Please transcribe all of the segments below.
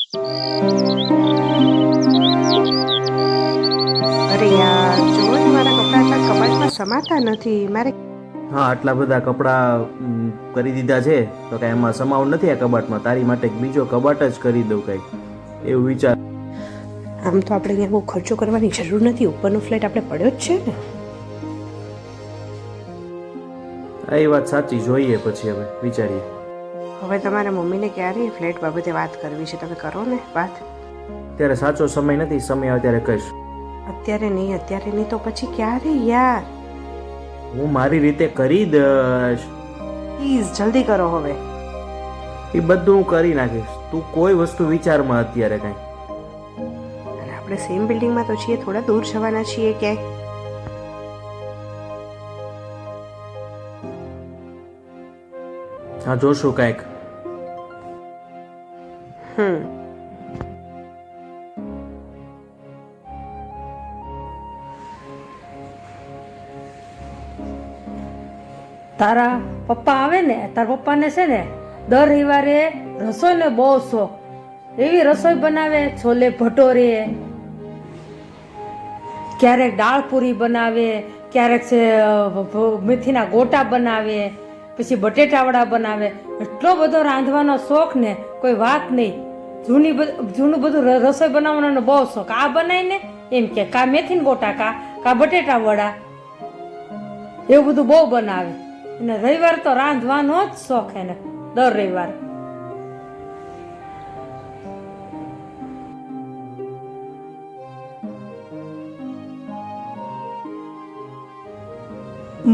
અરે યાર, જો ને મારા કપડાં આટલા કબાટમાં સમાતા નથી. મારે હા, આટલા બધા કપડાં કરી દીધા છે તો કાંઈ એમાં સમાવું નથી આ કબાટમાં. તારી માટે એક બીજો કબાટ જ કરી દઉં કાંઈક એવું વિચાર. આમ તો આપણે અહીંયા બહુ ખર્ચો કરવાની જરૂર નથી. ઉપરનો ફ્લેટ આપણે પડ્યો જ છે ને. આ એ વાત સાચી, જોઈએ પછી હવે વિચારીએ. હવે તમારા મમ્મીને ક્યારે ફ્લેટ બાબતે વાત કરવી છે? તમે કરો ને વાત. ત્યારે સાચો સમય નથી, સમય આવે ત્યારે કહીશ. અત્યારે નહીં તો પછી ક્યારે યાર? હું મારી રીતે કરી દઈશ. પ્લીઝ જલ્દી કરો હવે. એ બધું હું કરી નાખીશ. તું કોઈ વસ્તુ વિચારમાં અત્યારે કાંઈ. અને આપણે સેમ બિલ્ડિંગમાં તો છીએ, થોડા દૂર જવાના છીએ ક્યાંય. હા, જોશું કાંઈક. તારા પપ્પા આવે ને, તારા પપ્પાને છે ને દર રવિવારે રસોઈનો બહુ શોખ. એવી રસોઈ બનાવે, છોલે ભટોરે, ક્યારેક દાળ પૂરી બનાવે, ક્યારેક છે મેથીના ગોટા બનાવે, પછી બટેટાવડા બનાવે. એટલો બધો રાંધવાનો શોખ ને કોઈ વાત નહીં. જૂનું બધું રસોઈ બનાવવાનો બહુ શોખ. આ બનાવીને એમ કે કા મેથીના ગોટા, કા બટેટા વડા, એવું બધું બહુ બનાવે. અને રવિવાર તો રાંધવાનો જ શોખ એને, દર રવિવાર.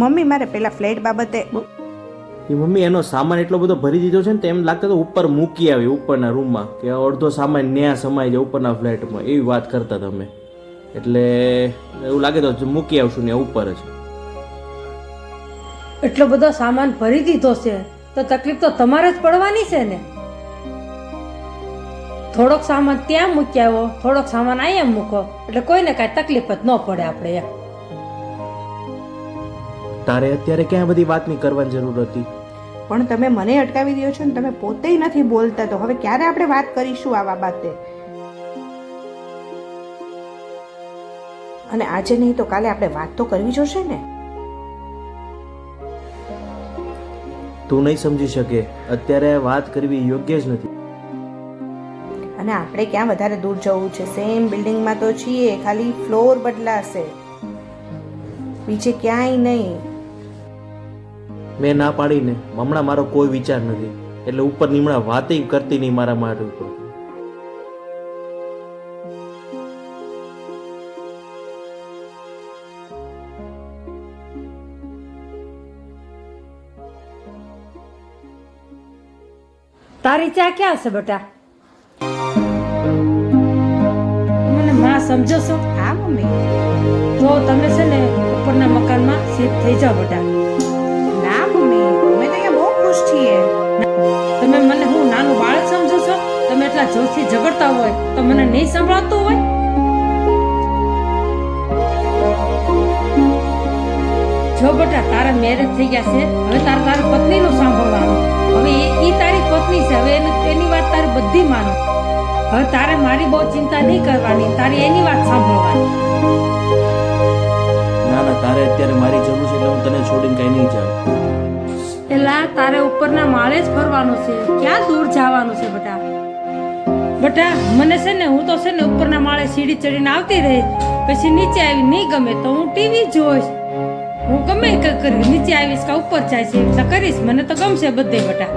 મમ્મી, મારે પેલા ફ્લેટ બાબતે એ મમ્મી એનો સામાન એટલો બધો ભરી દીધો છે ને, તેમ લાગતું તો ઉપર મૂકી આવી ઉપરના રૂમમાં, કે અડધો સામાન ન્યા સમાઈ જાય ઉપરના ફ્લેટમાં, એવી વાત કરતા તમે. એટલે એવું લાગે તો મૂકી આવશું ને ઉપર જ. એટલો બધો સામાન ભરી દીધો છે તો તકલીફ તો તમારે જ પડવાની છે ને. થોડોક સામાન ત્યાં મૂકી આવ્યો, થોડોક સામાન અહીંયા મૂકો, એટલે કોઈને કાંઈ તકલીફ જ ન પડે આપણે. તારે અત્યારે ક્યાં બધી વાતની કરવાની જરૂર હતી? પણ તમે મને અટકાવી દો છો ને, તમે પોતે નથી બોલતા. તો હવે ક્યારે આપણે વાત કરીશું આ બાબતે? અને આજે નહીં તો કાલે આપણે વાત તો કરવી જોશે ને. તું નહીં સમજી શકે, અત્યારે વાત કરવી યોગ્ય જ નથી. અને આપણે ક્યાં વધારે દૂર જવું છે? સેમ બિલ્ડિંગમાં તો છીએ, ખાલી ફ્લોર બદલાશે, બીજે ક્યાંય નહીં. મેં ના પાડીને હમણાં મારો કોઈ વિચાર નથી, એટલે ઉપર નીમણા વાતે કરતી નહીં મારા માટે ઉપર. તારી ચા ક્યાં છે બેટા? મને માં સમજો છો? હા મમ્મી. તો તમે છે ને ઉપરના મકાનમાં શિફ્ટ થઈ જાઓ બેટા. ના મમ્મી, અમે તો અહીંયા બહુ ખુશ છીએ. તમે મને હું નાનું બાળક સમજો છો? તમે એટલા જોરથી ઝઘડતા હોય તો મને નહીં સંભળાતું હોય? જો બેટા, તારા મેરેજ થઈ ગયા છે, હવે તારી પત્નીનું સાંભળવાનું. હવે એ તારી પત્ની છે, હવે એની વાત તારી બધી માનો. હવે તારે મારી બહુ ચિંતા નહીં કરવાની, તારી એની વાત સાંભળવાની. ના ના, તારે અત્યારે મારી જરૂર છે, એટલે હું તને છોડીને કઈ નહીં જાઉં. એલા, તારે ઉપરના માળે જ ફરવાનું છે, ક્યાં દૂર જવાનું છે બેટા? બેટા, મને છે ને, હું તો છે ને ઉપરના માળે સીડી ચડીને આવતી રહી, પછી નીચે આવી નહીં ગમે તો હું ટીવી જોઈશ. હું ગમે કરી નીચે આવીશ કે ઉપર જાય છે એટલે કરીશ, મને તો ગમશે બધે બેટા.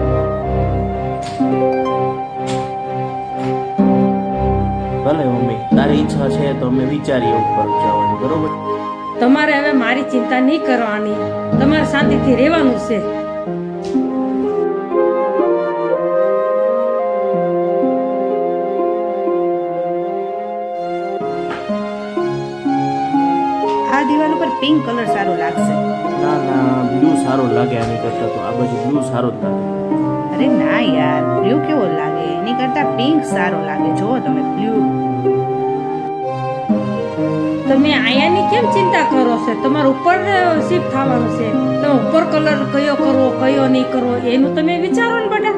ભલે મમ્મી, તારી ઈચ્છા છે તો અમે વિચારીએ ઉપર જવાની, બરોબર? તમારે હવે મારી ચિંતા નહીં કરવાની, તમારે શાંતિથી રહેવાનું છે. આ દિવાલ ઉપર પિંક કલર સારો લાગશે. ના ના, બ્લુ સારો લાગે આની કરતા તો. આ બાજુ બ્લુ સારો જ લાગે. અરે ના યાર, બ્લુ કેવો લાગે? એની કરતા પિંક સારો લાગે. જો તમે બ્લુ. તમે આયાની કેમ ચિંતા કરો છો? તમારે ઉપર શિફ્ટ થવાનું છે. તમે ઉપર કલર કયો કરવો કયો નહીં કરવો એનું તમે વિચારો ને બેટા.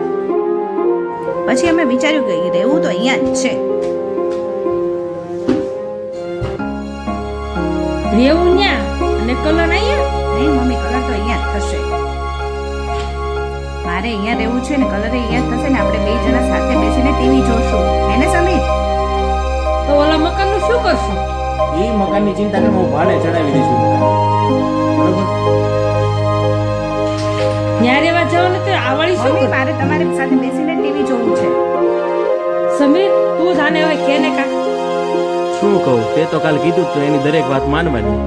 પછી અમે વિચાર્યું કે રહેવું તો અહીંયા જ છે. રેવું ન્યા અને કલર અહીંયા. નહીં મમ્મી, કલર તો અહીંયા જ થશે. મારે અહીંયા રહેવું છે ને કલર અહીંયા જ થશે ને. આપણે બે જણા સાથે બેસીને ટીવી જોશું. એને સમીર? તો ઓલા મકાનનું શું કરશું? એ મકાનની ચિંતા કરે, હું ભાડે ચડાવી દઈશું મકાન. બરોબર? ન્યા રેવા જવાનું તો આ વાળી શું મમ્મી, કરે? મારે તમારી સાથે બેસીને ટીવી જોવું છે. સમીર તું જાને હવે કે ને કા શું કહું, તે તો કાલ કીધું જ તો એની દરેક વાત માનવાની.